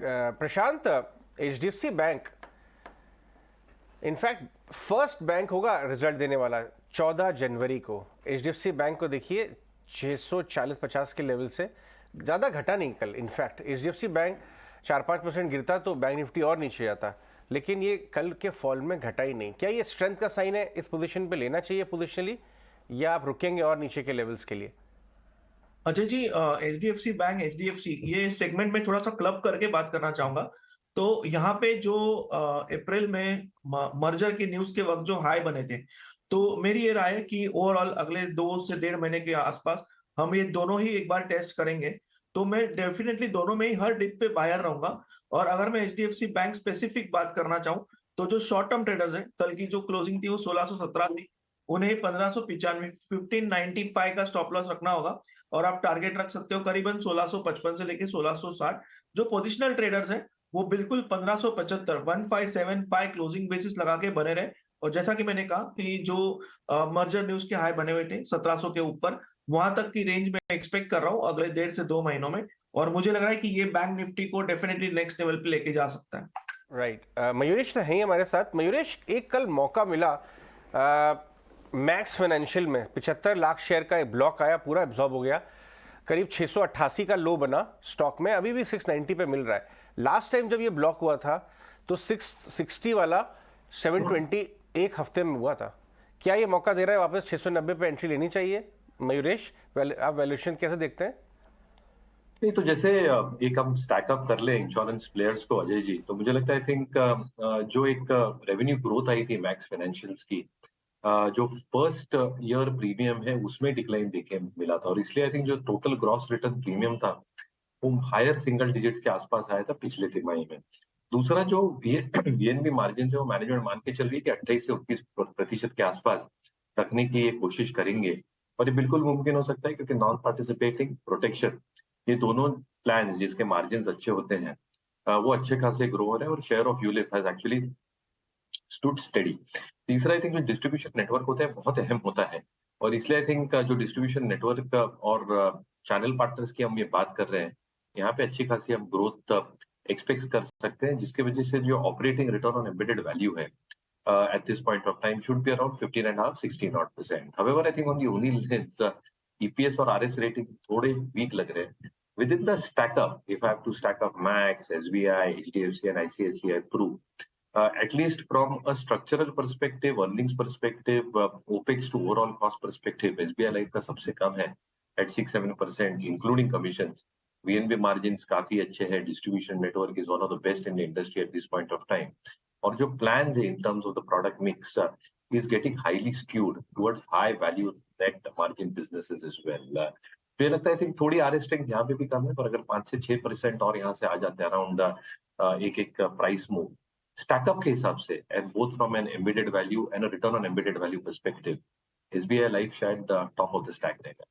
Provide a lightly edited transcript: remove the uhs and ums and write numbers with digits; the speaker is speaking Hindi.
प्रशांत, HDFC bank in fact first bank होगा रिजल्ट देने वाला 14 जनवरी को। एचडीएफसी बैंक को देखिए 640-50 के लेवल से ज़्यादा घटा नहीं कल। इनफैक्ट एचडीएफसी बैंक 4-5% गिरता तो बैंक निफ्टी और नीचे जाता, लेकिन ये कल के फॉल में घटा ही नहीं। क्या ये स्ट्रेंथ का साइन है? इस पोजीशन पे लेना चाहिए पोजिशनली, या आप रुकेंगे और नीचे के लेवल्स के लिए? Ajay ji, HDFC bank, HDFC ये सेगमेंट में थोड़ा सा क्लब करके बात करना चाहूंगा। तो यहाँ पे जो अप्रैल में मर्जर की न्यूज के वक्त जो हाई बने थे, तो मेरी ये राय है कि ओवरऑल अगले 2 से 1.5 महीने के आसपास हम ये दोनों ही एक बार टेस्ट करेंगे। तो मैं डेफिनेटली दोनों में ही हर डिप पे बायर रहूंगा। और अगर मैं एचडीएफसी बैंक स्पेसिफिक बात करना चाहूँ, तो जो शॉर्ट टर्म ट्रेडर्स हैं, कल की जो क्लोजिंग थी वो 1617 थी, उन्हें 1595 1595 का स्टॉप लॉस रखना होगा। और आप टारगेट रख सकते हो करीबन 1655 से लेके 1660। जो पोजिशनल ट्रेडर्स हैं वो बिल्कुल 1575 1575 क्लोजिंग बेसिस लगा के बने रहे। और जैसा कि मैंने कहा कि जो मर्जर न्यूज के हाई बने हुए थे 1700 के ऊपर, वहां तक की रेंज में एक्सपेक्ट कर रहा हूं अगले 1.5 से 2 महीनों में। और मुझे लग रहा है कि ये बैंक निफ्टी को डेफिनेटली नेक्स्ट लेवल पे लेके जा सकता है। राइट। मयूरेश तो है हमारे साथ। मयूरेश, एक कल मौका मिला मैक्स फाइनेंशियल में 75 लाख शेयर का एक ब्लॉक आया, पूरा एब्जॉर्ब हो गया, करीब 688 का लो बना स्टॉक में, अभी भी 690 पे मिल रहा है। लास्ट टाइम जब ये ब्लॉक हुआ था तो 660 वाला 720 एक हफ्ते में हुआ था। क्या ये मौका दे रहा है वापस 690 पे एंट्री लेनी चाहिए? मयूरेश, आप वैल्यूएशन कैसे देखते हैं? नहीं तो जैसे एक हम स्टैकअप कर ले इंश्योरेंस प्लेयर्स को अजय जी, तो मुझे लगता है आई थिंक जो एक रेवेन्यू ग्रोथ आई थी मैक्स फाइनेंशियल्स की, जो फर्स्ट ईयर प्रीमियम है उसमें डिक्लाइन देखे मिला था, और इसलिए आई थिंक जो टोटल ग्रॉस रिटर्न प्रीमियम था वो हायर सिंगल डिजिट्स के आसपास आया था पिछले तिमाही में। दूसरा जो वीएनबी मार्जिन है वो मैनेजमेंट मान के चल रही है कि 28 से 29% के आसपास रखने की ये कोशिश करेंगे। और ये बिल्कुल मुमकिन हो सकता है क्योंकि नॉन पार्टिसिपेटिंग प्रोटेक्शन, ये दोनों प्लान जिसके मार्जिन अच्छे होते हैं वो अच्छे खासे ग्रो हो रहे हैं, और share of ULIP has actually stood steady. तीसरा आई थिंक जो डिस्ट्रीब्यूशन नेटवर्क होता है बहुत अहम होता है, और इसलिए आई थिंक जो डिस्ट्रीब्यूशन नेटवर्क और चैनल पार्टनर्स की हम ये बात कर रहे हैं, यहाँ पे अच्छी खासी हम ग्रोथ एक्सपेक्ट कर सकते हैं, जिसकी वजह से जो operating return on embedded value है at this point of time should be around 15.5-16%. However, I think on the only lens, EPS और RS rating थोड़े weak लग रहे हैं. Within the stack up, if I have to stack up Max, SBI, HDFC and ICICI Pru, at least from a structural perspective, earnings perspective, OPEX to overall cost perspective, SBI Life का सबसे कम है at 6-7%, including commissions. VNB margins काफी अच्छे हैं. Distribution network is one of the best in the industry at this point of time. और जो plans है in terms of the product mix is getting highly skewed towards high value net margin businesses as well. तो ये लगता है I think थोड़ी RS strength यहाँ पे भी कम है, पर अगर 5 से 6% और यहाँ से आ जाते हैं अराउंड एक प्राइस मूव स्टैकअप के हिसाब से, and both from an embedded value and a return on embedded value perspective, SBI Life शायद टॉप ऑफ द स्टैक रहेगा।